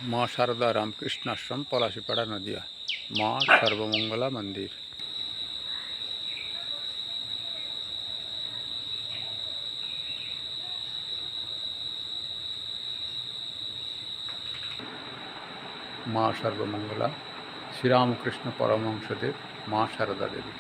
माँ शारदा रामकृष्ण आश्रम पलाशीपाड़ा नदिया माँ सर्वमंगला मंदिर। माँ सर्वमंगला श्री रामकृष्ण परमहंसदेव माँ शारदा देवी।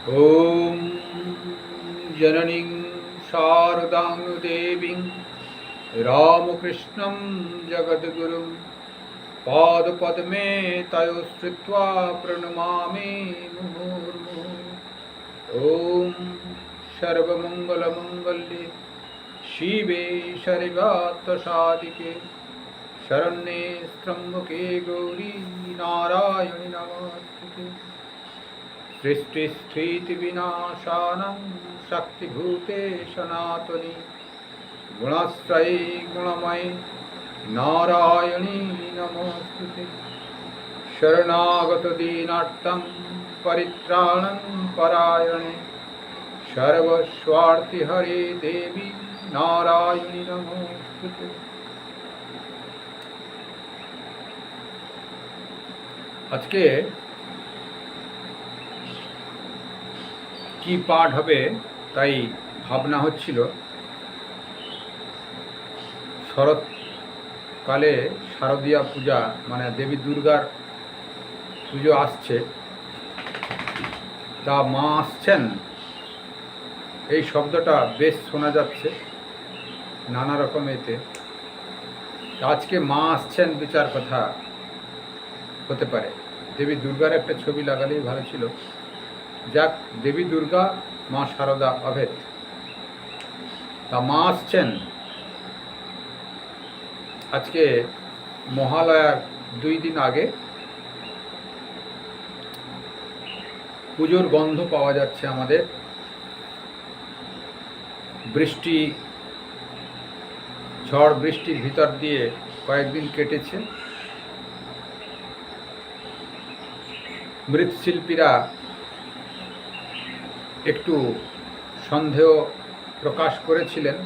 ओम जननीं शारदां देवीं रामकृष्णं जगद्गुरुं पादपद्मे तयोश्रित्वा प्रणमामि मुहुर्मुहुः। ओम सर्वमंगलमंगल्ये शिवे सर्वार्थसाधिके शरण्ये त्र्यंबके गौरी नारायणि नमोस्तुते। सृष्टिस्थितिविनाशानं शक्तिभूते सनातनी गुणश्रये गुणमये नारायणी नमोस्तुते। शरणागतदीनार्तं परित्राणं परायणे सर्वस्वार्थिहरे देवी नारायणी नमोस्तुते। আজকে কি পাঠ হবে তাই ভাবনা হচ্ছিল। শরৎকালে শারদীয়া পূজা মানে দেবী দুর্গার পুজো আসছে, তা মা আসছেন এই শব্দটা বেশ শোনা যাচ্ছে নানা রকম এতে। আজকে মা আসছেন বিচার কথা হতে পারে। দেবী দুর্গার একটা ছবি লাগালেই ভালো ছিল। যাক, দেবী দুর্গা মা শারদা অভেদ, তা মা আসছেন। আজকে মহালয়ার 2 দিন আগে পুজোর গন্ধ পাওয়া যাচ্ছে আমাদের। বৃষ্টি, ঝড় বৃষ্টির ভিতর দিয়ে কয়েকদিন কেটেছে। মৃৎশিল্পীরা একটু সন্দেহ প্রকাশ করেছিলেন,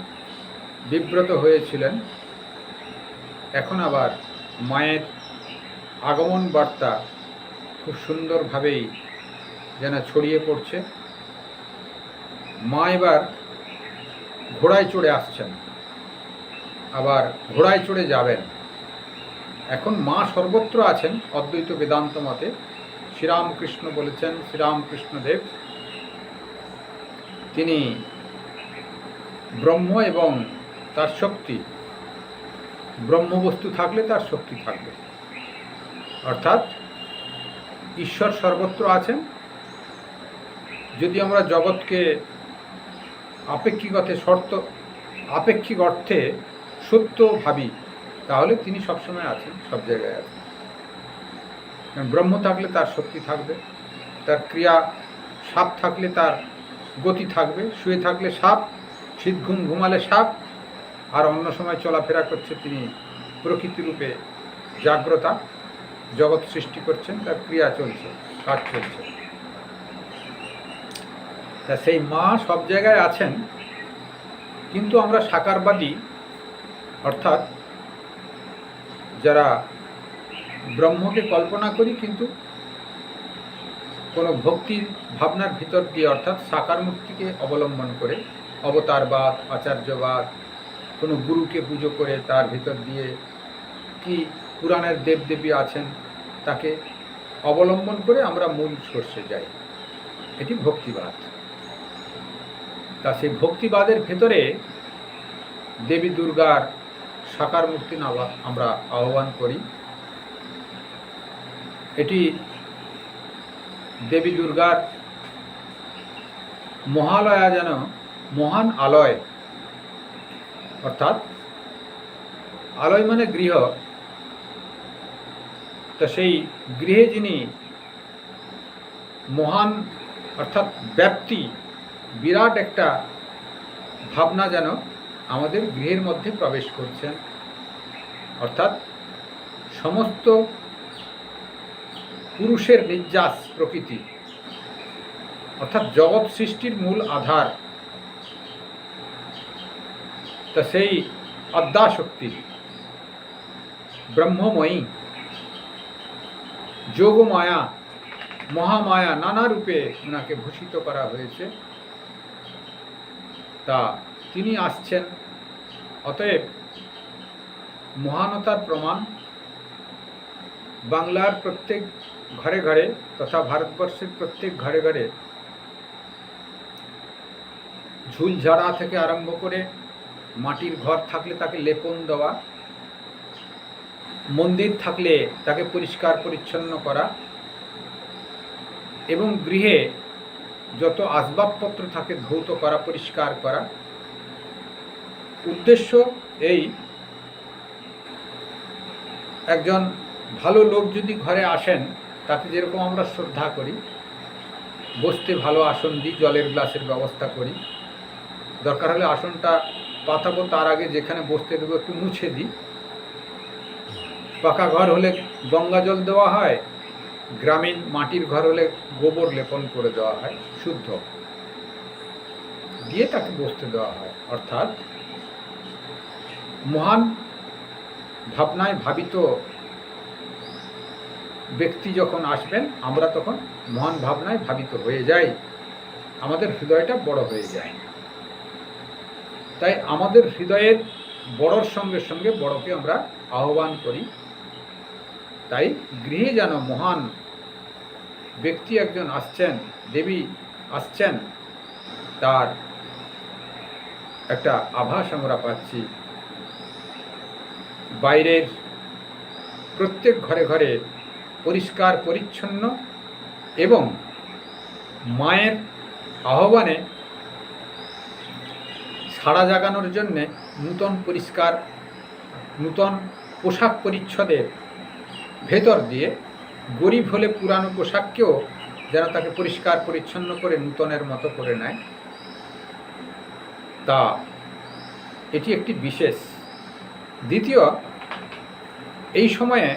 বিব্রত হয়েছিলেন। এখন আবার মায়ের আগমন বার্তা খুব সুন্দরভাবেই যেন ছড়িয়ে পড়ছে। মা এবার ঘোড়ায় চড়ে আসছেন, আবার ঘোড়ায় চড়ে যাবেন। এখন মা সর্বত্র আছেন। অদ্বৈত বেদান্ত মতে শ্রীরামকৃষ্ণ বলেছেন, শ্রীরামকৃষ্ণদেব তিনি ব্রহ্ম এবং তার শক্তি, ব্রহ্মবস্তু থাকলে তার শক্তি থাকবে, অর্থাৎ ঈশ্বর সর্বত্র আছেন। যদি আমরা জগৎকে আপেক্ষিক অর্থে সত্য ভাবি, তাহলে তিনি সবসময় আছেন, সব জায়গায় আছেন। ব্রহ্ম থাকলে তার শক্তি থাকবে, তার ক্রিয়া। সাপ থাকলে তার গতি থাকবে, শুয়ে থাকলে সাপ, শীত ঘুমালে সাপ, আর অন্য সময় চলাফেরা করছে তিনি প্রকৃতিরূপে জাগ্রতা, জগৎ সৃষ্টি করছেন, তার ক্রিয়া চলছে, কাজ চলছে। তা সেই মা সব জায়গায় আছেন। কিন্তু আমরা সাকারবাদী, অর্থাৎ যারা ব্রহ্মকে কল্পনা করি কিন্তু কোনো ভক্তির ভাবনার ভিতর দিয়ে, অর্থাৎ সাকার মূর্তিকে অবলম্বন করে, অবতারবাদ, আচার্যবাদ, কোনো গুরুকে পুজো করে তার ভিতর দিয়ে কি পুরাণের দেবদেবী আছেন তাকে অবলম্বন করে আমরা মূল সোর্সে যাই। এটি ভক্তিবাদ। তা সেই ভক্তিবাদের ভেতরে দেবী দুর্গার সাকার মূর্তি আমরা আহ্বান করি। এটি দেবী দুর্গার মহালয়া যেন মহান আলয়, অর্থাৎ আলয় মানে গৃহ। তো সেই গৃহে যিনি মহান, অর্থাৎ ব্যাপ্তি, বিরাট একটা ভাবনা যেন আমাদের গৃহের মধ্যে প্রবেশ করছেন। অর্থাৎ সমস্ত পুরুষের নির্যাস প্রকৃতি, অর্থাৎ জগৎ সৃষ্টির মূল আধার। তা সেই আদ্যাশক্তি ব্রহ্মময়ী যোগমায়া মহামায়া নানা রূপে ওনাকে ভূষিত করা হয়েছে। তা তিনি আসছেন, অতএব মহানতার প্রমাণ বাংলার প্রত্যেক ঘরে ঘরে তথা ভারতবর্ষের প্রত্যেক ঘরে ঘরে ঝুলঝাড়া থেকে আরম্ভ করে মাটির ঘর থাকলে তাকে লেপন দেওয়া, মন্দির থাকলে তাকে পরিষ্কার পরিচ্ছন্ন করা এবং গৃহে যত আসবাবপত্র থাকে ধৌত করা, পরিষ্কার করা। উদ্দেশ্য এই, একজন ভালো লোক যদি ঘরে আসেন তাকে যেরকম আমরা শ্রদ্ধা করি, বসতে ভালো আসন দিই, জলের গ্লাসের ব্যবস্থা করি, দরকার হলে আসনটা পাতাবো তার আগে যেখানে বসতে দেবো একটু মুছে দিই। পাকা ঘর হলে গঙ্গা জল দেওয়া হয়, গ্রামীণ মাটির ঘর হলে গোবর লেপন করে দেওয়া হয়, শুদ্ধ দিয়ে তাকে বসতে দেওয়া হয়। অর্থাৎ মহান ভাবনায় ভাবিত ব্যক্তি যখন আসবেন আমরা তখন মহান ভাবনায় ভাবিত হয়ে যাই, আমাদের হৃদয়টা বড় হয়ে যায়। তাই আমাদের হৃদয়ের বড়র সঙ্গে সঙ্গে বড়কে আমরা আহ্বান করি। তাই গৃহে যেন মহান ব্যক্তি একজন আসছেন, দেবী আসছেন, তার একটা আভাস আমরা পাচ্ছি। বাইরের প্রত্যেক ঘরে ঘরে পরিষ্কার পরিচ্ছন্ন এবং মায়ের আহ্বানে সাড়া জাগানোর জন্যে নূতন পরিষ্কার নূতন পোশাক পরিচ্ছদের ভেতর দিয়ে গরিব হলে পুরানো পোশাককেও যেন তাকে পরিষ্কার পরিচ্ছন্ন করে নূতনের মতো করে নেয়। তা এটি একটি বিশেষ। দ্বিতীয়, এই সময়ে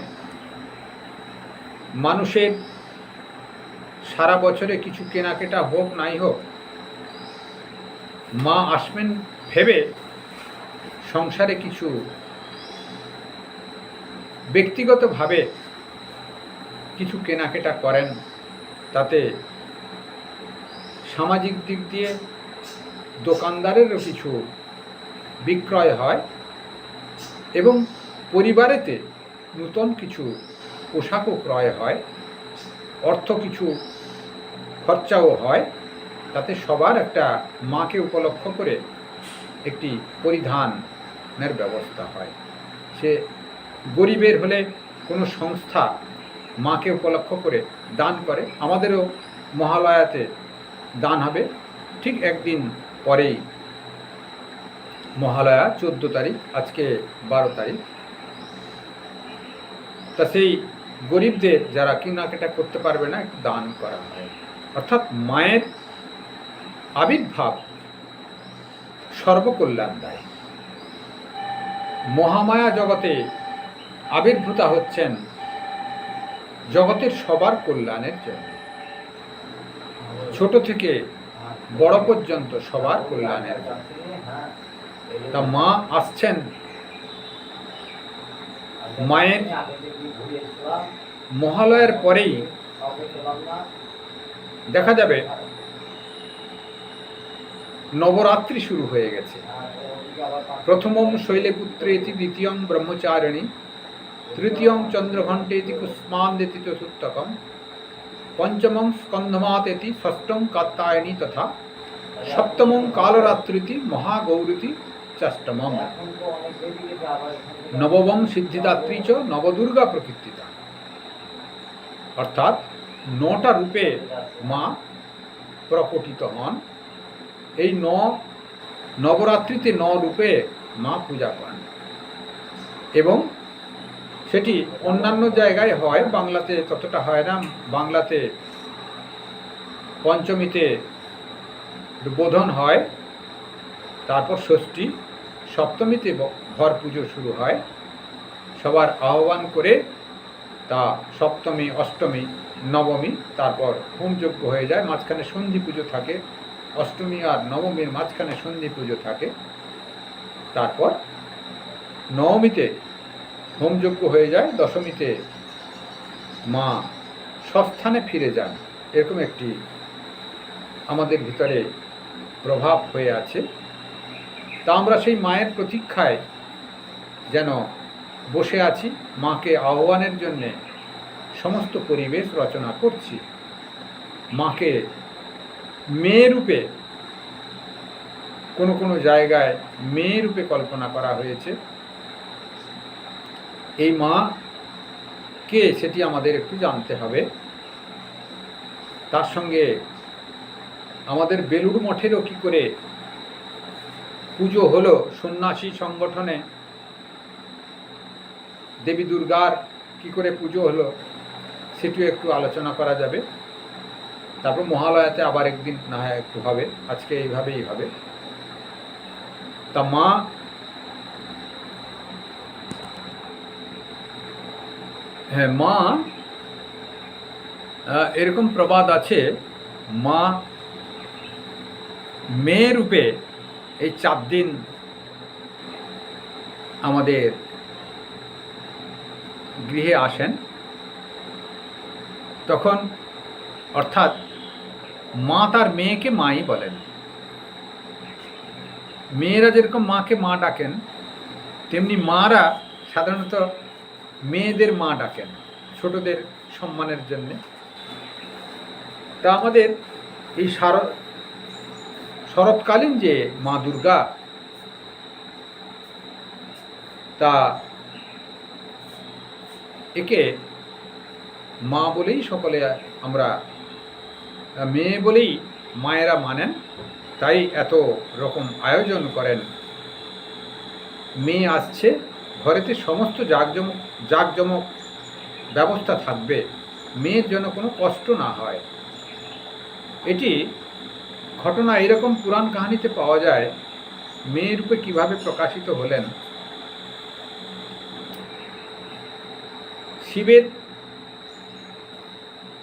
মানুষের সারা বছরে কিছু কেনাকাটা হোক নাই হোক, মা আসবেন ভেবে সংসারে কিছু ব্যক্তিগতভাবে কিছু কেনাকাটা করেন, তাতে সামাজিক দিক দিয়ে দোকানদারেরও কিছু বিক্রয় হয় এবং পরিবারেতে নূতন কিছু পোশাকও ক্রয় হয়, অর্থ কিছু খরচাও হয়। তাতে সবার একটা মাকে উপলক্ষ করে একটি পরিধানের ব্যবস্থা হয়। সে গরিবের হলে কোনো সংস্থা মাকে উপলক্ষ করে দান করে, আমাদেরও মহালয়াতে দান হবে ঠিক একদিন পরেই, মহালয়া 14 তারিখ, আজকে 12 তারিখ। তা সেই গরিবদের যারা কেনাকাটা করতে পারবে না একটু দান করা হয়। অর্থাৎ মায়ের আবির্ভাব সর্বকল্যাণদায়ী। মহামায়া জগতে আবির্ভূতা হচ্ছেন জগতের সবার কল্যাণের জন্য, ছোট থেকে বড় পর্যন্ত সবার কল্যাণের জন্য। তা মা আসছেন, মায়ের মহালয়ার পরেই দেখা যাবে নবরাত্রি শুরু হয়ে গেছে। প্রথমম শৈলপুত্রেতি, দ্বিতীয়ং ব্রহ্মচারিণী, তৃতীয়ং চন্দ্রঘণ্টেতি, কুষ্মান্দেতি চতুর্থকম, পঞ্চমং স্কন্ধমাতেতি, ষষ্ঠং কাত্যায়নী তথা, সপ্তমং কালরাত্রিতি, মহাগৌরীতি ষষ্ঠমম, নবমং সিদ্ধিদাত্রী চ নবদুর্গা প্রকৃতিতা। অর্থাৎ 9টা রূপে মা প্রকটিত হন। এই নবরাত্রিতে 9 রূপে মা পূজা পান এবং সেটি অন্যান্য জায়গায় হয়, বাংলাতে ততটা হয় না। বাংলাতে পঞ্চমীতে বোধন হয়, তারপর ষষ্ঠী, সপ্তমীতে ঘর পুজো শুরু হয়। সবার আহ্বান করে তা সপ্তমী, অষ্টমী নবমী, তারপর হোমযজ্ঞ হয়ে যায়, মাঝখানে সন্ধি পুজো থাকে, অষ্টমী আর নবমীর মাঝখানে সন্ধি পুজো থাকে। তারপর নবমীতে হোমযজ্ঞ হয়ে যায়, দশমীতে মা স্বস্থানে ফিরে যান। এরকম একটি আমাদের ভিতরে প্রভাব হয়ে আছে। তা আমরা সেই মায়ের প্রতীক্ষায় যেন বসে আছি, মাকে আহ্বানের জন্যে সমস্ত পরিবেশ রচনা করছি। মাকে মেয়ে রূপে কোনো কোনো জায়গায় মেয়ে রূপে কল্পনা করা হয়েছে। এই মা কে সেটি আমাদের একটু জানতে হবে। তার সঙ্গে আমাদের বেলুড় মঠেরও কী করে পুজো হলো, সন্ন্যাসী সংগঠনে দেবী দুর্গার কী করে পুজো হলো সেটিও একটু আলোচনা করা যাবে। তারপর মহালয়াতে আবার একদিন না হয় একটু হবে, আজকে এইভাবেই হবে। তা মা মা এরকম প্রবাদ আছে, মা মেয়ে রূপে এই 4 দিন আমাদের গৃহে আসেন। তখন অর্থাৎ মা তার মেয়েকে মাই বলেন। মেয়েরা যেরকম মাকে মা ডাকেন, তেমনি মারা সাধারণত মেয়েদের মা ডাকেন ছোটদের সম্মানের জন্যে। তা আমাদের এই শরৎকালীন যে মা দুর্গা, তা একে মা বলেই সকলে আমরা, মেয়ে বলেই মায়েরা মানেন, তাই এত রকম আয়োজন করেন। মেয়ে আসছে, ঘরেতে সমস্ত জাঁকজমক ব্যবস্থা থাকবে, মেয়ের যেন কোনো কষ্ট না হয়। এটি ঘটনা এরকম পুরাণ কাহিনীতে পাওয়া যায়। মেয়ে রূপে কীভাবে প্রকাশিত হলেন। শিবের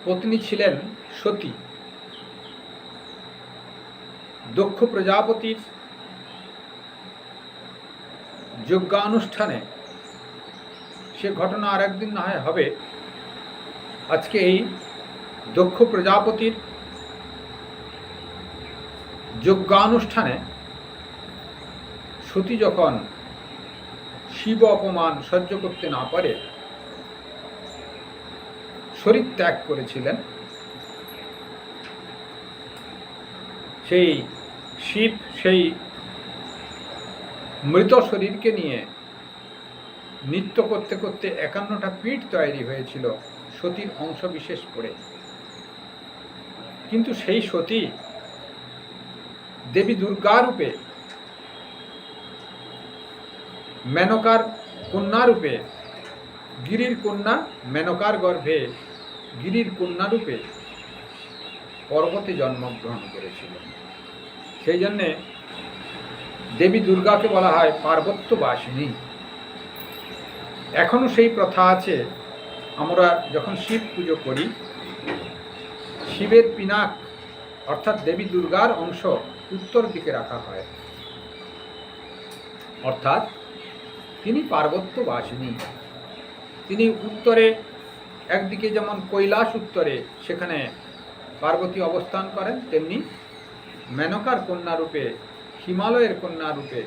পত্নী ছিলেন সতী। দক্ষ প্রজাপতির যজ্ঞানুষ্ঠানে, সে ঘটনা আর একদিন না হয় হবে। আজকে এই দক্ষ প্রজাপতির যজ্ঞানুষ্ঠানে সতী যখন শিব অপমান সহ্য করতে না পারে শরীর ত্যাগ করেছিলেন, সেই শিব সেই মৃত শরীরকে নিয়ে নৃত্য করতে করতে 51টা পীঠ তৈরি হয়েছিল সতীর অংশ বিশেষ করে। কিন্তু সেই সতী দেবী দুর্গা রূপে, মেনকার কন্যা রূপে, গিরির কন্যা, মেনকার গর্ভে গিরির কন্যা রূপে পর্বতে জন্মগ্রহণ করেছিলেন। সেই জন্যে দেবী দুর্গাকে বলা হয় পার্বত্যবাসিনী। এখনও সেই প্রথা আছে। আমরা যখন শিব পুজো করি, শিবের পিনাক অর্থাৎ দেবী দুর্গার অংশ উত্তর দিকে রাখা হয়, অর্থাৎ তিনি পার্বত্যবাসিনী। তিনি উত্তরে, একদিকে যেমন কৈলাস উত্তরে, সেখানে পার্বতী অবস্থান করেন, তেমনি মেনকার কন্যা রূপে, হিমালয়ের কন্যা রূপে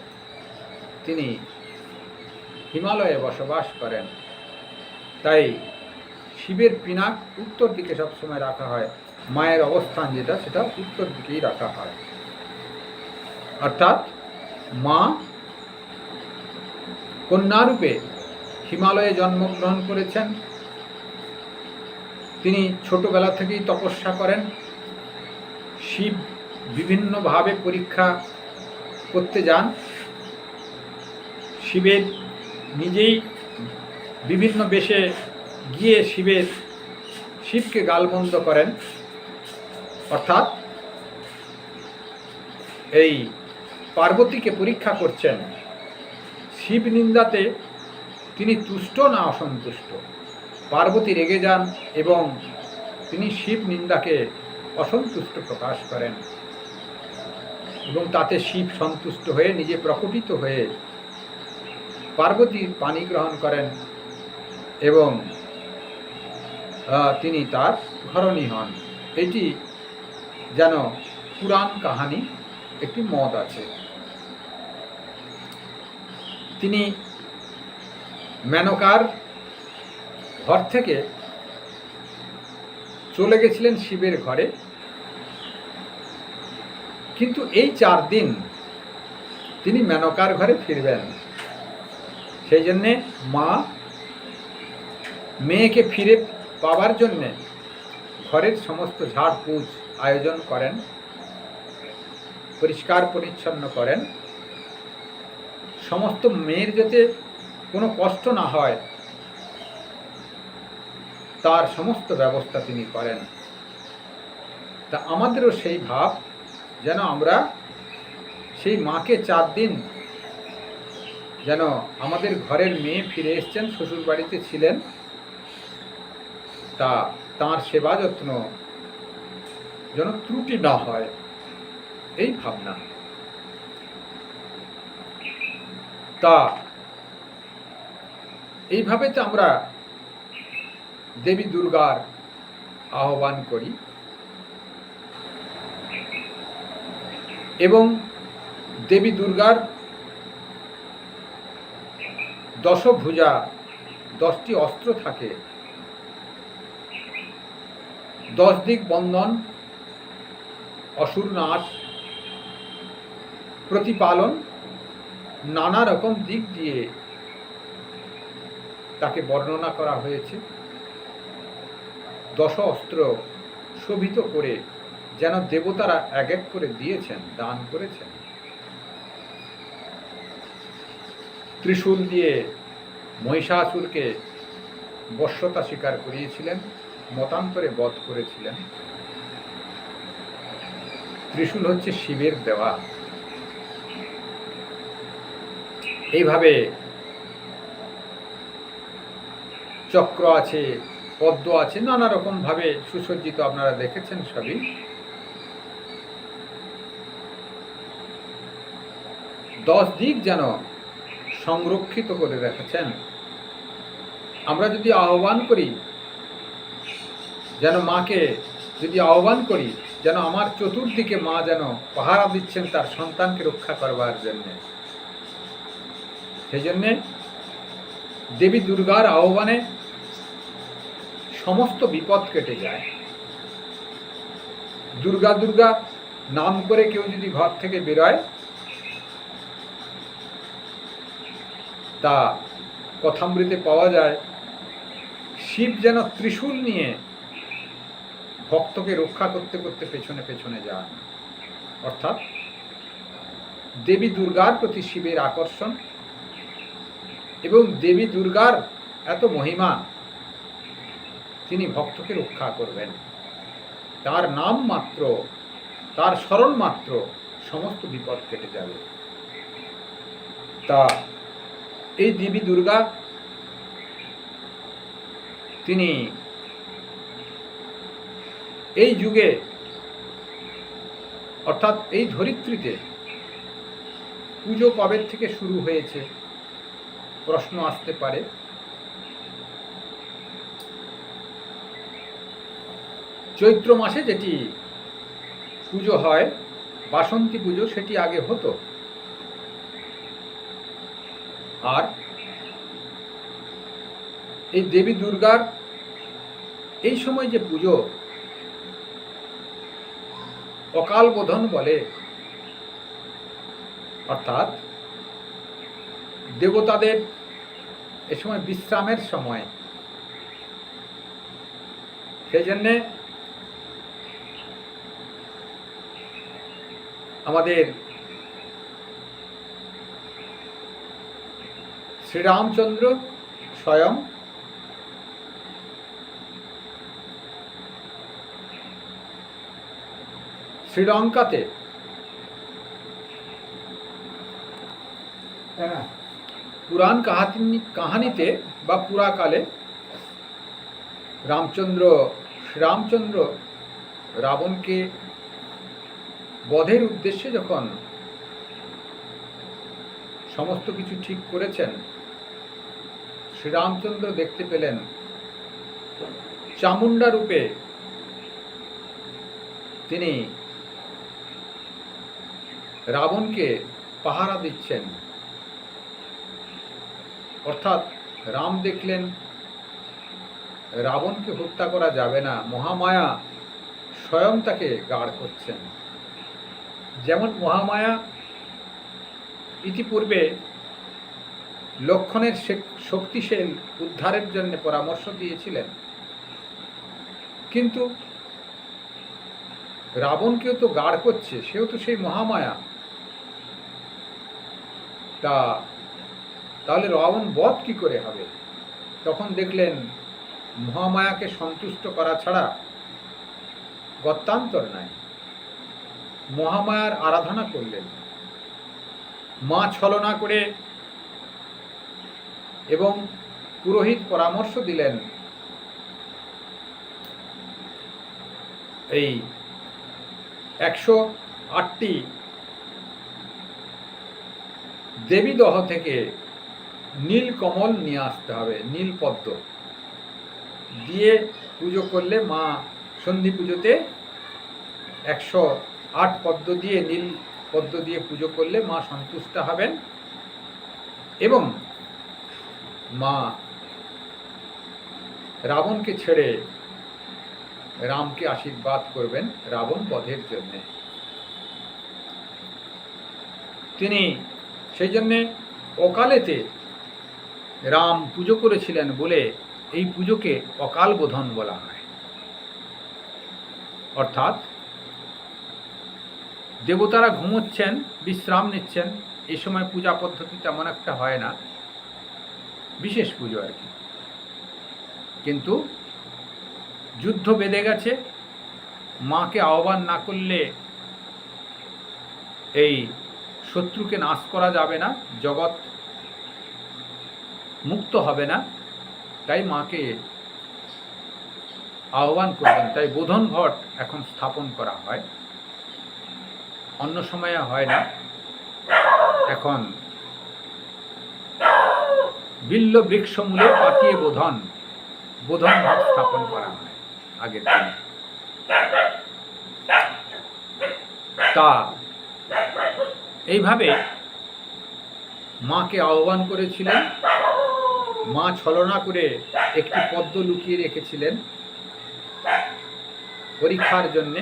তিনি হিমালয়ে বসবাস করেন। তাই শিবের পিনাক উত্তর দিকে সবসময় রাখা হয়, মায়ের অবস্থান যেটা সেটা উত্তর দিকেই রাখা হয়। অর্থাৎ মা কন্যারূপে হিমালয়ে জন্মগ্রহণ করেছেন। তিনি ছোটবেলা থেকেই তপস্যা করেন। শিব বিভিন্নভাবে পরীক্ষা করতে যান। শিবের নিজেই বিভিন্ন বেশে গিয়ে শিবকে গালমন্দ করেন। অর্থাৎ এই পার্বতীকে পরীক্ষা করছেন, শিব নিন্দাতে তিনি তুষ্ট না অসন্তুষ্ট। পার্বতী রেগে যান এবং তিনি শিব নিন্দাকে অসন্তুষ্ট প্রকাশ করেন এবং তাতে শিব সন্তুষ্ট হয়ে নিজে প্রকটিত হয়ে পার্বতীর পানি গ্রহণ করেন এবং তিনি তার ঘরণী হন। এটি যেন পুরাণ কাহানি, একটি মত আছে। তিনি মেনকার ঘর থেকে চলে গেছিলেন শিবের ঘরে, কিন্তু এই 4 দিন তিনি মেনকার ঘরে ফিরবেন। সেই জন্যে মা মেয়েকে ফিরে পাওয়ার জন্যে ঘরের সমস্ত ঝাড়পোছ আয়োজন করেন, পরিষ্কার পরিচ্ছন্ন করেন, সমস্ত মেয়ের যাতে কোনো কষ্ট না হয় তার সমস্ত ব্যবস্থা তিনি করেন। তা আমাদেরও সেই ভাব, যেন আমরা সেই মাকে 4 দিন যেন আমাদের ঘরের মেয়ে ফিরে এসছেন, শ্বশুর বাড়িতে ছিলেন, তা তাঁর সেবা যত্ন যেন ত্রুটি না হয়, এই ভাবনা। তা এইভাবে তো আমরা দেবী দুর্গার আহ্বান করি এবং দেবী দুর্গার 10 ভুজা, 10টি অস্ত্র থাকে, 10 দিক বন্ধন, অসুর নাশ, প্রতিপালন, নানা রকম দিক দিয়ে তাকে বর্ণনা করা হয়েছে। 10 অস্ত্র শোভিত করে যেন দেবতারা এক এক করে দিয়েছেন, দান করেছেন। ত্রিশূল দিয়ে মহিষাসুরকে বশ্যতা স্বীকার করিয়েছিলেন, মতান্তরে বধ করেছিলেন। ত্রিশূল হচ্ছে শিবের দেওয়া। এইভাবে চক্র আছে, পদ্ম আছে, নানা রকম ভাবে সুসজ্জিত, আপনারা দেখেছেন সবই। 10 দিক যেন সংরক্ষিত করে রেখেছেন। আমরা যদি আহ্বান করি, যেন মাকে যদি আহ্বান করি, যেন আমার চতুর্দিকে মা যেন পাহারা দিচ্ছেন তার সন্তানকে রক্ষা করবার জন্য, সেই জন্যে দেবী দুর্গার আহ্বানে সমস্ত বিপদ কেটে যায়। দুর্গা দুর্গা নাম করে কেউ যদি ঘর থেকে বেরোয়, তা কথামৃতে পাওয়া যায় শিব যেন ত্রিশূল নিয়ে ভক্তকে রক্ষা করতে করতে পেছনে পেছনে যান। অর্থাৎ দেবী দুর্গার প্রতি শিবের আকর্ষণ এবং দেবী দুর্গার এত মহিমা, তিনি ভক্তকে রক্ষা করবেন। তার নাম মাত্র, তার স্মরণ মাত্র সমস্ত বিপদ কেটে যাবে। তা এই দেবী দুর্গা তিনি এই যুগে অর্থাৎ এই ধরিত্রীতে পুজো কবে থেকে শুরু হয়েছে প্রশ্ন আসতে পারে। চৈত্র মাসে যেটি পুজো হয়, বাসন্তী পুজো, সেটি আগে হতো। আর এই দেবী দুর্গার এই সময় যে পুজো, অকাল বোধন বলে, অর্থাৎ দেবতাদের এ সময় বিশ্রামের সময়। সেই জন্যে আমাদের শ্রীরামচন্দ্র স্বয়ং শ্রীলঙ্কাতে পুরাণ কাহানিতে বা পুরাকালে রামচন্দ্র শ্রীরামচন্দ্র রাবণকে বধের উদ্দেশ্যে যখন সমস্ত কিছু ঠিক করেছেন, শ্রীরামচন্দ্র দেখতে পেলেন চামুণ্ডা রূপে তিনি রাবণকে পাহারা দিচ্ছেন। অর্থাৎ রাম দেখলেন রাবণকে হত্যা করা যাবে না, মহামায়া স্বয়ং তাকে গাঢ় করছেন। যেমন মহামায়া ইতিপূর্বে লক্ষণের শক্তিশালী উদ্ধারের জন্য পরামর্শ দিয়েছিলেন, কিন্তু রাবণকেও তো গাঢ় করছে, সেও তো সেই মহামায়া। তাহলে রাবণ বধ কি করে হবে? তখন দেখলেন মহামায়াকে সন্তুষ্ট করা ছাড়া গত্যান্তর নাই। মহামায়ার আরাধনা করলেন, মা ছলনা করে এবং পুরোহিত পরামর্শ দিলেন এই 108টি দেবীদহ থেকে নীল কমল নিয়ে আসতে হবে, নীল পদ্ম দিয়ে পুজো করলে মা সন্ধি পুজোতে 108 পদ্ম দিয়ে, নীল পদ্ম দিয়ে পুজো করলে মা সন্তুষ্ট হবেন এবং মা রাবণকে ছেড়ে রামকে আশীর্বাদ করবেন রাবণ বধের জন্যে। তিনি সেই জন্যে অকালেতে রাম পুজো করেছিলেন বলে এই পুজোকে অকাল বোধন বলা হয়। অর্থাৎ দেবতারা ঘুমোচ্ছেন, বিশ্রাম নিচ্ছেন, এই সময় পূজা পদ্ধতি তেমন একটা হয় না, বিশেষ পুজো আর কি। কিন্তু যুদ্ধ বেঁধে গেছে, মাকে আহ্বান না করলে এই শত্রুকে নাশ করা যাবে না, জগৎ মুক্ত হবে না, তাই মাকে আহ্বান করবেন। তাই বোধন ঘট এখন স্থাপন করা হয়, অন্য সময়ে হয় না। এখন বিল্ল বৃক্ষমূলে পাতিয়ে বোধন ঘট স্থাপন করা হয় আগের দিন। তা এইভাবে মাকে আহ্বান করেছিলেন। মা ছলনা করে একটি পদ্ম লুকিয়ে রেখেছিলেন পরীক্ষার জন্যে।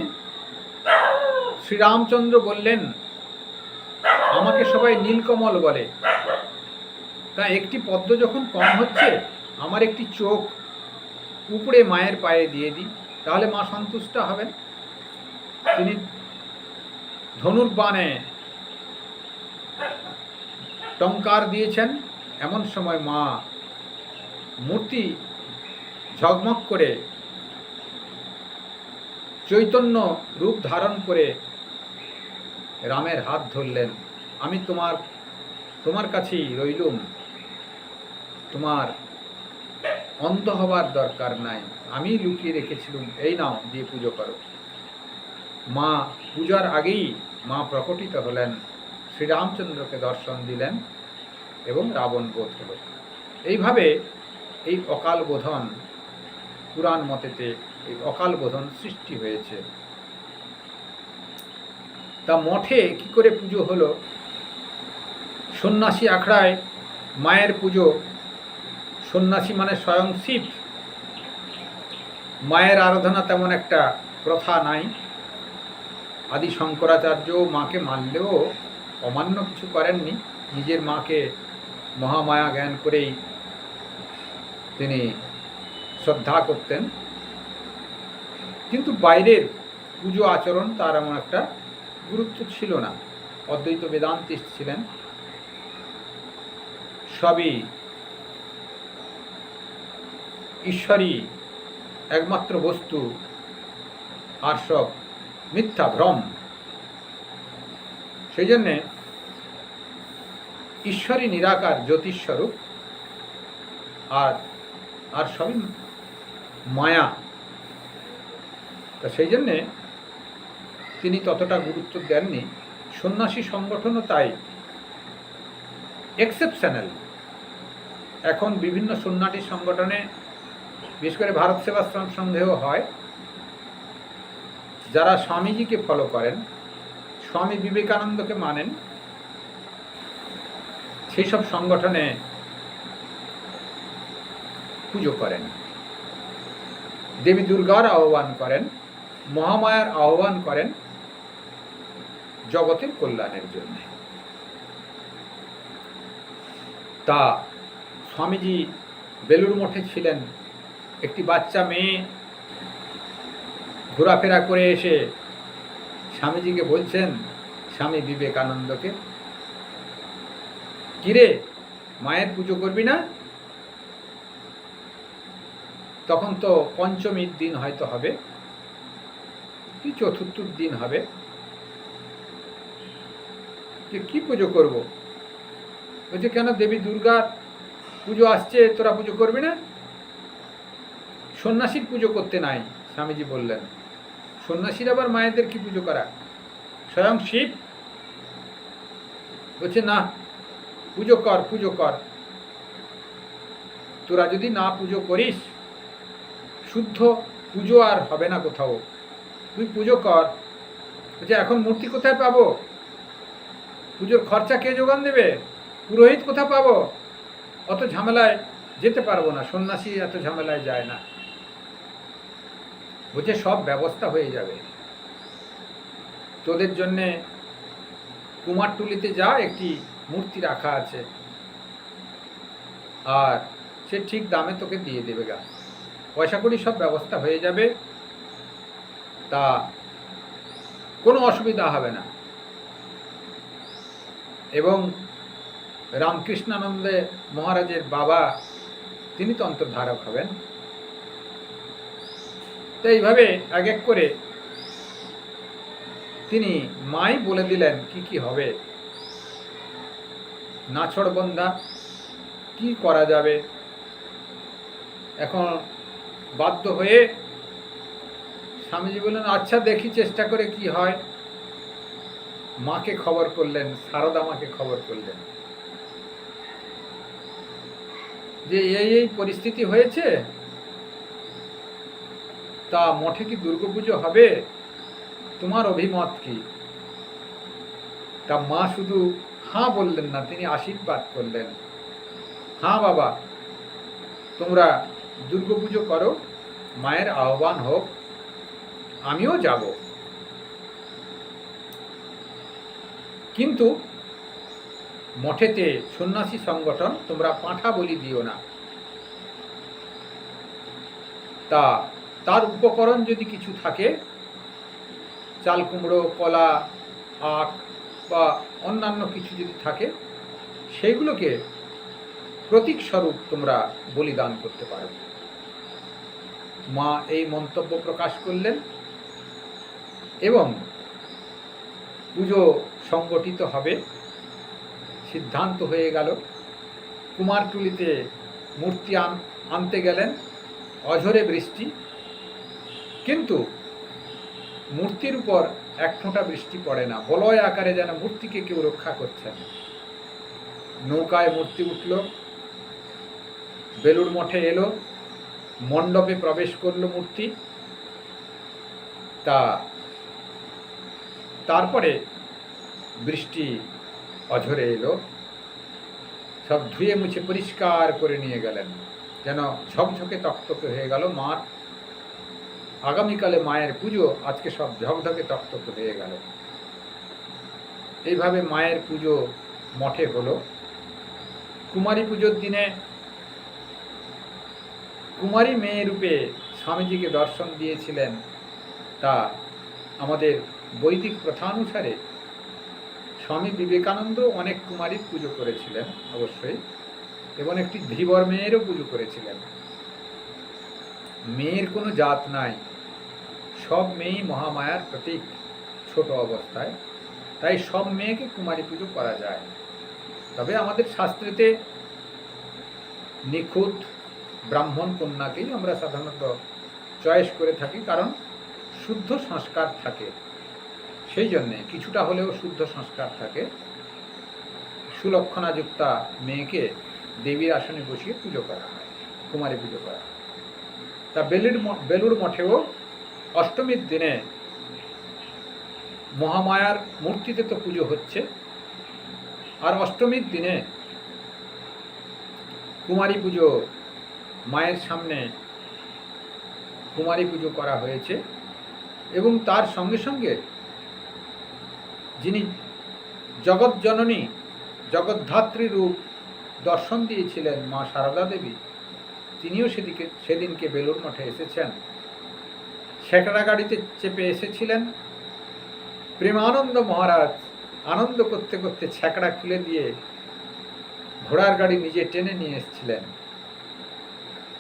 শ্রীরামচন্দ্র বললেন, আমাকে সবাই নীলকমল বলে, তা একটি পদ্ম যখন কম হচ্ছে, আমার একটি চোখ উপড়ে মায়ের পায়ে দিয়ে দিই, তাহলে মা সন্তুষ্ট হবেন। তিনি ধনুর্বাণে টঙ্কার দিয়েছেন। এমন সময় মা মূর্তি ঝকমক করে চৈতন্য রূপ ধারণ করে রামের হাত ধরলেন। আমি তোমার কাছেই রইলুম, তোমার অন্ধ হবার দরকার নাই, আমি লুকিয়ে রেখেছিলুম, এই নাও দিয়ে পুজো করো। মা পূজার আগেই মা প্রকটিত হলেন, শ্রীরামচন্দ্রকে দর্শন দিলেন এবং রাবণ বধ হল। এইভাবে এই অকাল বোধন, পুরাণ মতেতে এই অকাল বোধন সৃষ্টি হয়েছে। তা মঠে কি করে পুজো হলো? সন্ন্যাসী আখড়ায় মায়ের পুজো। সন্ন্যাসী মানে স্বয়ং শিব। মায়ের আরাধনা তেমন একটা প্রথা নাই। আদি শঙ্করাচার্য মাকে মানলেও অমান্য কিছু করেননি, নিজের মাকে মহামায়া জ্ঞান করেই তিনি শ্রদ্ধা করতেন। কিন্তু বাইরের পুজো আচরণ তার এমন একটা গুরুত্ব ছিল না। অদ্বৈত বেদান্তিস্ট ছিলেন, সবই ঈশ্বরই একমাত্র বস্তু, আর সব মিথ্যা ভ্রম। সেই জন্যে ঈশ্বরই নিরাকার জ্যোতিস্বরূপ, আর সবই মায়া। তা সেই জন্যে তিনি ততটা গুরুত্ব দেননি। সন্ন্যাসী সংগঠনও তাই এক্সেপশনাল। এখন বিভিন্ন সন্ন্যাসী সংগঠনে, বিশেষ করে ভারত সেবাশ্রম সংঘেও হয়, যারা স্বামীজিকে ফলো করেন, স্বামী বিবেকানন্দকে মানেন, সেই সব সংগঠনে পুজো করেন, দেবী দুর্গার আহ্বান করেন, মহামায়ার আহ্বান করেন জগতের কল্যাণের জন্য। তা স্বামীজি বেলুড় মঠে ছিলেন, একটি বাচ্চা মেয়ে ঘোরাফেরা করে এসে স্বামীজিকে বলছেন, স্বামী বিবেকানন্দকে, কিরে মায়ের পুজো করবি না? তখন তো পঞ্চমীর দিন হয়তো হবে, কি চতুর্থীর দিন হবে, যে কি পুজো করব? বলছে, কেন দেবী দুর্গার পুজো আসছে, তোরা পুজো করবি না? সন্ন্যাসীর পুজো করতে নাই। স্বামীজি বললেন, সন্ন্যাসীর আবার মায়েদের কি পুজো করা? স্বয়ং শিব। বলছে, না, পুজো কর, পুজো কর। তোরা যদি না পুজো করিস, শুদ্ধ পুজো আর হবে না কোথাও, তুই পুজো কর। বলছে, এখন মূর্তি কোথায় পাবো? পুজোর খরচা কে যোগান দেবে? পুরোহিত কোথা পাবো? অত ঝামেলায় যেতে পারবো না, সন্ন্যাসী এত ঝামেলায় যায় না। বলছে, সব ব্যবস্থা হয়ে যাবে, তোদের জন্যে কুমারটুলিতে যা, একটি মূর্তি রাখা আছে, আর সে ঠিক দামে তোকে দিয়ে দেবে গা, পয়সা করি সব ব্যবস্থা হয়ে যাবে, তা কোনো অসুবিধা হবে না। এবং রামকৃষ্ণানন্দে মহারাজের বাবা, তিনি তন্ত্রধারক হবেন। তো এইভাবে এক এক করে তিনি মাই বলে দিলেন কি কি হবে, নাছড়বন্ধা কি করা যাবে। এখন বাধ্য হয়ে স্বামীজি বললেন, আচ্ছা দেখি চেষ্টা করে কি হয়। মাকে খবর করলেন, সারদা মাকে খবর করলেন যে এই পরিস্থিতি হয়েছে, তা মঠে কি দুর্গাপুজো হবে, তোমার অভিমত কি? তা মা শুধু হ্যাঁ বললেন না, তিনি আশীর্বাদ করলেন, হ্যাঁ বাবা, তোমরা দুর্গাপুজো করো, মায়ের আহ্বান হোক, আমিও যাব, কিন্তু মঠেতে সন্ন্যাসী সংগঠন তোমরা পাঁঠা বলি দিও না। তা তার উপকরণ যদি কিছু থাকে, চাল কুমড়ো, কলা, আখ বা অন্যান্য কিছু যদি থাকে, সেইগুলোকে প্রতীক স্বরূপ তোমরা বলিদান করতে পারো। মা এই মন্তব্য প্রকাশ করলেন এবং পুজো সংগঠিত হবে, সিদ্ধান্ত হয়ে গেল। কুমারটুলিতে মূর্তি আনতে গেলেন, অঝরে বৃষ্টি, কিন্তু মূর্তির উপর এক ফোঁটা বৃষ্টি পড়ে না, বলয় আকারে যেন মূর্তিকে কেউ রক্ষা করছেন। নৌকায় মূর্তি উঠল, বেলুড় মঠে এলো, মণ্ডপে প্রবেশ করলো মূর্তি। তারপরে বৃষ্টি অঝরে এলো, সব ধুয়ে মুছে পরিষ্কার করে নিয়ে গেলেন, যেন ঝকঝকে তকতকে হয়ে গেল মাঠ। আগামীকালে মায়ের পুজো, আজকে সব ঝকঝকে তকতকে হয়ে গেল। এইভাবে মায়ের পুজো মঠে হলো। কুমারী পুজোর দিনে কুমারী মেয়ে রূপে স্বামীজিকে দর্শন দিয়েছিলেন, তা আমাদের বৈদিক প্রথানুসারে স্বামী বিবেকানন্দ অনেক কুমারীর পুজো করেছিলেন অবশ্যই, এবং একটি ধীবর মেয়েরও পুজো করেছিলেন। মেয়ের কোনো জাত নাই, সব মেয়েই মহামায়ার প্রতীক ছোট অবস্থায়, তাই সব মেয়েকে কুমারী পুজো করা যায়। তবে আমাদের শাস্ত্রেতে নিখুঁত ব্রাহ্মণ কন্যাকেই আমরা সাধারণত চয়েস করে থাকি, কারণ শুদ্ধ সংস্কার থাকে, সেই জন্যে কিছুটা হলেও শুদ্ধ সংস্কার থাকে, সুলক্ষণাযুক্তা মেয়েকে দেবীর আসনে বসিয়ে পুজো করা হয়, কুমারী পুজো করা হয়। তা বেলুড় মঠেও অষ্টমীর দিনে মহামায়ার মূর্তিতে তো পুজো হচ্ছে, আর অষ্টমীর দিনে কুমারী পুজো, মায়ের সামনে কুমারী পুজো করা হয়েছে। এবং তার সঙ্গে সঙ্গে যিনি জগৎজননী জগদ্ধাত্রী রূপ দর্শন দিয়েছিলেন মা সারদা দেবী, তিনিও সেদিনকে বেলুড় মঠে এসেছেন। ছেকড়া গাড়িতে চেপে এসেছিলেন। প্রেমানন্দ মহারাজ আনন্দ করতে করতে ছেকড়া খুলে দিয়ে ঘোড়ার গাড়ি নিজে টেনে নিয়ে এসেছিলেন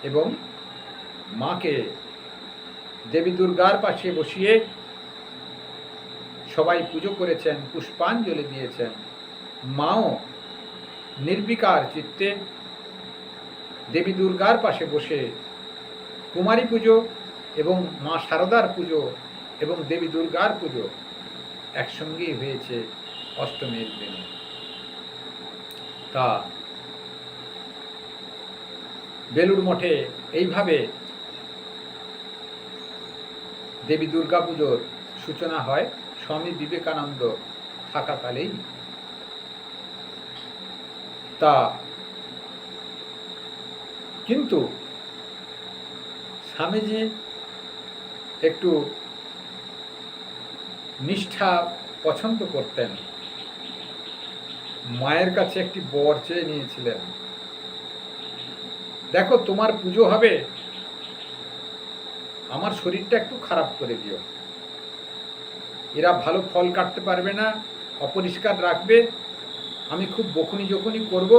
এবং মাকে দেবী দুর্গার পাশে বসিয়ে সবাই পুজো করেছেন, পুষ্পাঞ্জলি দিয়েছেন। মাও নির্বিকার চিত্তে দেবী দুর্গার পাশে বসে কুমারী পুজো এবং মা শারদার পুজো এবং দেবী দুর্গার পুজো একসঙ্গেই হয়েছে অষ্টমীর দিনে। তা বেলুড় মঠে এইভাবে দেবী দুর্গা পুজোর সূচনা হয় স্বামী বিবেকানন্দ থাকাকালেই। তা কিন্তু স্বামীজি একটু নিষ্ঠা পছন্দ করতেন। মায়ের কাছে একটি বর চেয়ে নিয়েছিলেন, দেখো তোমার পুজো হবে, আমার শরীরটা একটু খারাপ করে দিও, এরা ভালো ফল কাটতে পারবে না, অপরিষ্কার রাখবে, আমি খুব বকুনি জকুনি করব,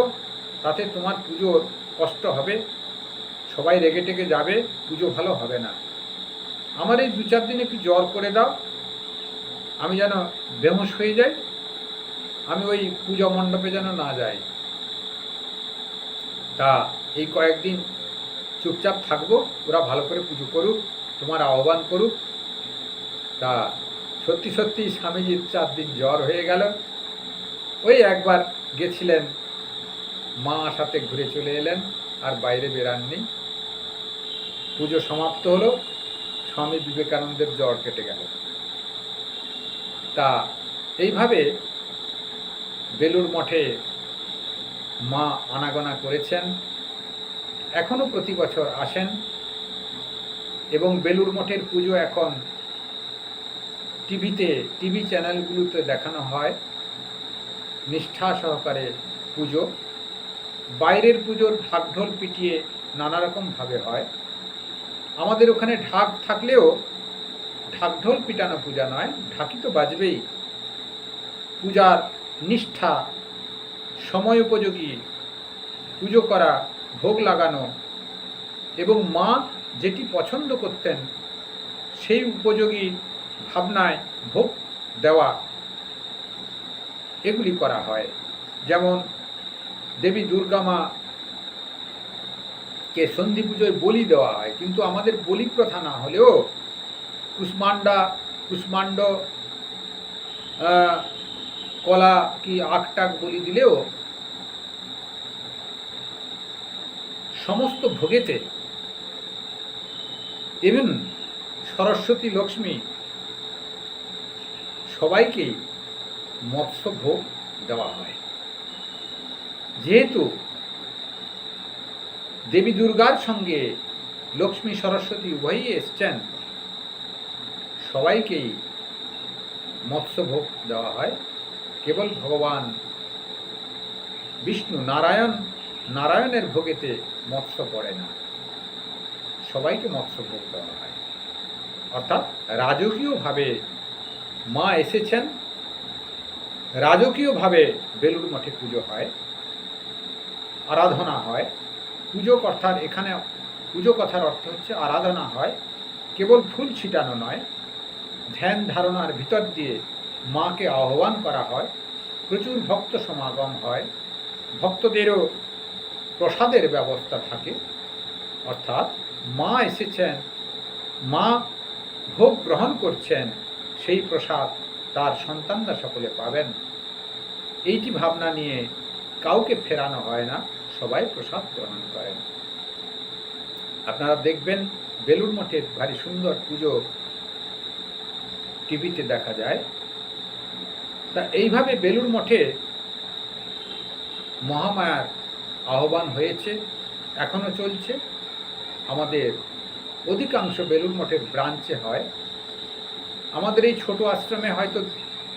তাতে তোমার পুজোর কষ্ট হবে, সবাই রেগে টেগে যাবে, পুজো ভালো হবে না। আমার এই 2-4 দিন একটু জ্বর করে দাও, আমি যেন বেহুঁশ হয়ে যাই, আমি ওই পূজা মণ্ডপে যেন না যাই। তা এই কয়েকদিন চুপচাপ থাকবো, ওরা ভালো করে পুজো করুক, তোমার আহ্বান করুক। তা সত্যি সত্যি স্বামীজির 4 দিন জ্বর হয়ে গেল। ওই একবার গেছিলেন, মা সাথে ঘুরে চলে এলেন, আর বাইরে বেরাননি। পুজো সমাপ্ত হলো, স্বামী বিবেকানন্দের জ্বর কেটে গেল। তা এইভাবে বেলুড় মঠে মা আনাগোনা করেছেন, এখনো প্রতি বছর আসেন। এবং বেলুড় মঠের পুজো এখন টিভি চ্যানেলগুলোতে দেখানো হয়, নিষ্ঠা সহকারে পুজো। বাইরের পুজোর ঢাক ঢোল পিটিয়ে নানা রকমভাবে হয়। আমাদের ওখানে ঢাক থাকলেও ঢাক ঢোল পিটানো পূজা নয়, ঢাকি তো বাজবেই। পূজার নিষ্ঠা, সময় উপযোগী পুজো করা, ভোগ লাগানো এবং মা যেটি পছন্দ করতেন সেই উপযোগী ভাবনায় ভোগ দেওয়া, এগুলি করা হয়। যেমন দেবী দুর্গা মাকে সন্ধি পুজোয় বলি দেওয়া হয়, কিন্তু আমাদের বলি প্রথা না হলেও কুষ্মাণ্ড কলা কি আখটাক বলি দিলেও সমস্ত ভোগেতে, ইভেন সরস্বতী লক্ষ্মী সবাইকেই মৎস্য ভোগ দেওয়া হয়। যেহেতু দেবী দুর্গার সঙ্গে লক্ষ্মী সরস্বতী উভয়ই এসছেন, সবাইকেই মৎস্য ভোগ দেওয়া হয়। কেবল ভগবান বিষ্ণু নারায়ণের ভোগেতে মৎস্য পড়ে না, সবাইকে মৎস্য ভোগ দেওয়া হয়। অর্থাৎ রাজকীয়ভাবে মা এসেছেন, রাজকীয়ভাবে বেলুড় মঠে পুজো হয়, আরাধনা হয়। পুজো কথার এখানে পুজো কথার অর্থ হচ্ছে আরাধনা হয়, কেবল ফুল ছিটানো নয়, ধ্যান ধারণার ভিতর দিয়ে মাকে আহ্বান করা হয়, প্রচুর ভক্ত সমাগম হয়, ভক্তদেরও প্রসাদের ব্যবস্থা থাকে। অর্থাৎ মা এসেছেন, মা ভোগ গ্রহণ করছেন সেই প্রসাদ তার সন্তানরা সকলে পাবেন, এইটি ভাবনা নিয়ে কাউকে ফেরানো হয় না, সবাই প্রসাদ গ্রহণ করেন। আপনারা দেখবেন বেলুড় মঠের ভারী সুন্দর পুজো টিভিতে দেখা যায়। তা এইভাবে বেলুড় মঠে মহামায়ার আহ্বান হয়েছে, এখনো চলছে। আমাদের অধিকাংশ বেলুড় মঠের ব্রাঞ্চে হয়। আমাদের এই ছোট আশ্রমে হয়তো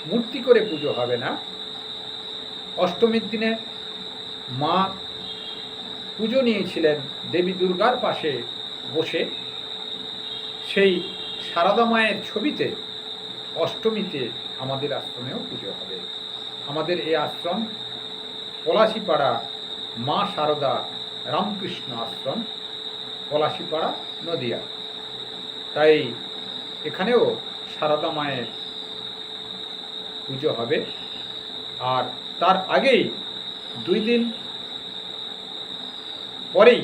মূর্তি করে পুজো হবে না। অষ্টমীর দিনে মা পুজো নিয়েছিলেন দেবী দুর্গার পাশে বসে, সেই সারদা মায়ের ছবিতে অষ্টমীতে আমাদের আশ্রমেও পুজো হবে। আমাদের এই আশ্রম পলাশিপাড়া মা সারদা রামকৃষ্ণ আশ্রম, পলাশিপাড়া, নদিয়া। তাই এখানেও সারদা মায়ের পুজো হবে। আর তার আগেই 2 দিন পরেই,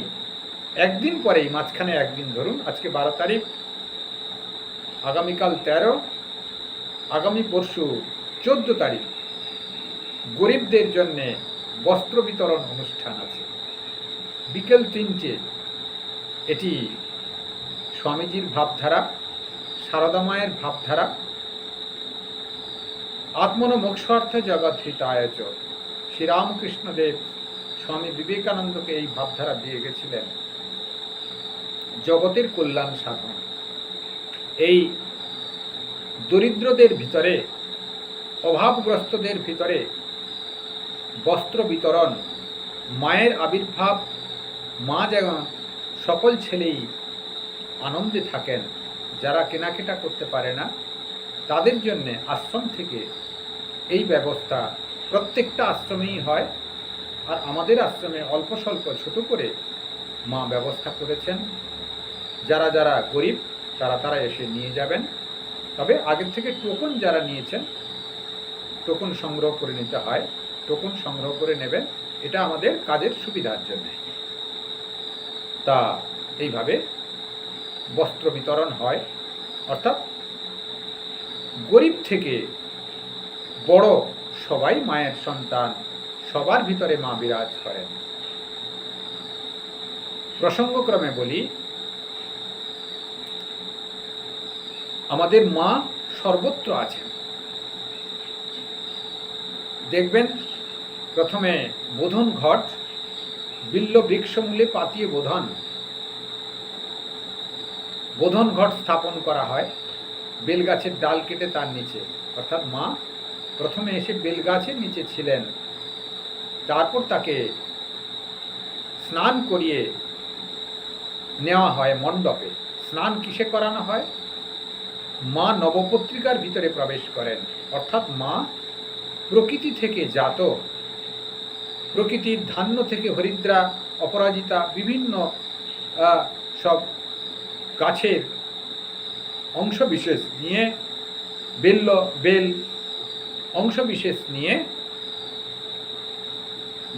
একদিন পরেই, মাঝখানে একদিন ধরুন, আজকে 12 তারিখ, আগামীকাল 13, আগামী পরশু 14 তারিখ গরিবদের জন্যে বস্ত্র বিতরণ অনুষ্ঠান আছে বিকেল 3টে। এটি স্বামীজির ভাবধারা, সারদা মায়ের ভাবধারা। আত্মনো মোক্ষার্থ জগদ্ধিতায় চ, শ্রীরামকৃষ্ণদেব স্বামী বিবেকানন্দকে এই ভাবধারা দিয়ে গেছিলেন, জগতের কল্যাণ সাধন। এই দরিদ্রদের ভিতরে, অভাবগ্রস্তদের ভিতরে বস্ত্র বিতরণ, মায়ের আবির্ভাব, মা যেন সকল ছেলেই আনন্দে থাকেন, যারা কেনাকাটা করতে পারে না তাদের জন্যে আশ্রম থেকে এই ব্যবস্থা প্রত্যেকটা আশ্রমেই হয়। আর আমাদের আশ্রমে অল্প স্বল্প ছোট করে মা ব্যবস্থা করেছেন। যারা যারা গরিব তারা এসে নিয়ে যাবেন। তবে আগের থেকে টোকন যারা নিয়েছেন, টোকন সংগ্রহ করে নিতে হয়, টোকন সংগ্রহ করে নেবেন, এটা আমাদের কাজের সুবিধার জন্য। তা এইভাবে বস্ত্র বিতরণ হয়, অর্থাৎ গরিব থেকে বড় সবাই মায়ের সন্তান, সবার ভিতরে মা বিরাজ করেন। প্রসঙ্গক্রমে বলি, আমাদের মা সর্বত্র আছেন। দেখবেন প্রথমে বোধন ঘট, বিল্ল বৃক্ষমূলে পাতিয়ে বোধন ঘট স্থাপন করা হয় বেলগাছের ডাল কেটে তার নিচে। অর্থাৎ মা প্রথমে এসে বেলগাছের নিচে ছিলেন, তারপর তাকে স্নান করিয়ে নেওয়া হয় মণ্ডপে। স্নান কিসে করানো হয়? মা নবপত্রিকার ভিতরে প্রবেশ করেন, অর্থাৎ মা প্রকৃতি থেকে জাত, প্রকৃতির ধান্য থেকে হরিদ্রা, অপরাজিতা, বিভিন্ন সব গাছের অংশবিশেষ নিয়ে, বেল অংশবিশেষ নিয়ে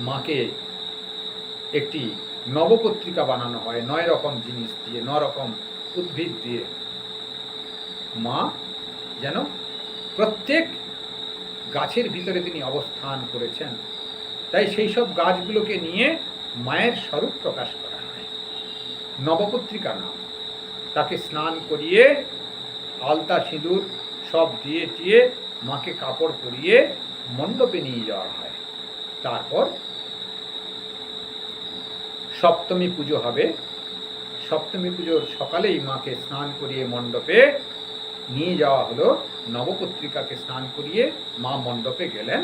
মাকে একটি নবপত্রিকা বানানো হয় 9 রকম জিনিস দিয়ে, 9 রকম উদ্ভিদ দিয়ে। মা যেন প্রত্যেক গাছের ভিতরে তিনি অবস্থান করেছেন, তাই সেই সব গাছগুলোকে নিয়ে মায়ের স্বরূপ প্রকাশ করা হয়। নবপত্রিকা নাম। তাকে স্নান করিয়ে আলতা সিঁদুর সব দিয়ে মাকে কাপড় পরিয়ে মণ্ডপে নিয়ে যাওয়া হয়। তারপর সপ্তমী পুজো হবে। সপ্তমী পুজোর সকালেই মাকে স্নান করিয়ে মণ্ডপে নিয়ে যাওয়া হলো। নবপত্রিকাকে স্নান করিয়ে মা মণ্ডপে গেলেন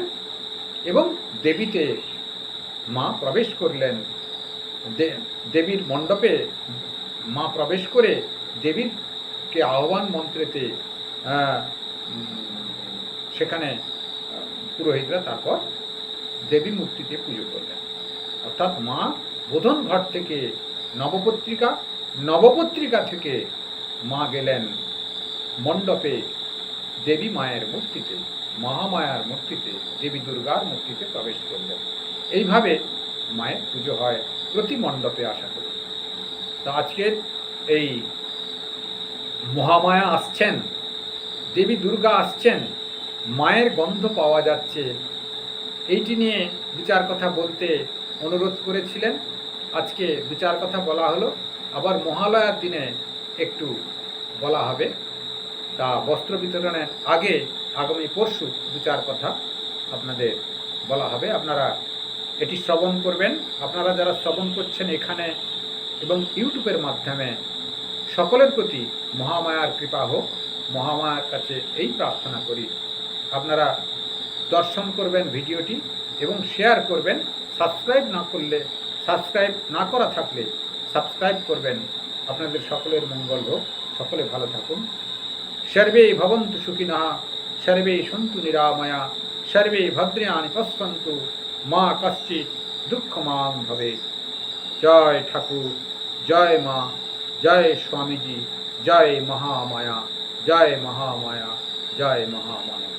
এবং দেবীতে মা প্রবেশ করলেন। দেবীর মণ্ডপে মা প্রবেশ করে দেবীরকে আহ্বান মন্ত্রেতে সেখানে পুরোহিতরা তারপর দেবী মূর্তিতে পুজো করলেন। অর্থাৎ মা বোধন ঘট থেকে নবপত্রিকা থেকে মা গেলেন মণ্ডপে দেবী মায়ের মূর্তিতে, মহামায়ার মূর্তিতে, দেবী দুর্গার মূর্তিতে প্রবেশ করলেন। এইভাবে মায়ের পুজো হয় প্রতি মণ্ডপে আশা করি। তা আজকের এই মহামায়া আসছেন, দেবী দুর্গা আসছেন, মায়ের গন্ধ পাওয়া যাচ্ছে, এইটি নিয়ে দু চার কথা বলতে অনুরোধ করেছিলেন। আজকে দু চার কথা বলা হলো, আবার মহালয়ার দিনে একটু বলা হবে। তা বস্ত্র বিতরণের আগে আগামী পরশু দু চার কথা আপনাদের বলা হবে। আপনারা এটি শ্রবণ করবেন। আপনারা যারা শ্রবণ করছেন এখানে এবং ইউটিউবের মাধ্যমে, সকলের প্রতি মহামায়ার কৃপা হোক। মহামায়ার কাছে এই প্রার্থনা করি, আপনারা দর্শন করবেন ভিডিওটি এবং শেয়ার করবেন। সাবস্ক্রাইব না করলে, সাবস্ক্রাইব না করা থাকলে সাবস্ক্রাইব করবেন। আপনাদের সকলের মঙ্গল হোক, সকলে ভালো থাকুন। সর্বে ভবন্তু সুখিনঃ, সর্বে সন্তু নিরাময়া, সর্বে ভদ্রাণি পশ্যন্তু, মা কশ্চিৎ দুঃখমাং ভবেৎ। জয় ঠাকুর, জয় মা, জয় স্বামীজি, জয় মহামায়া, জয় মহামায়া, জয় মহামায়া।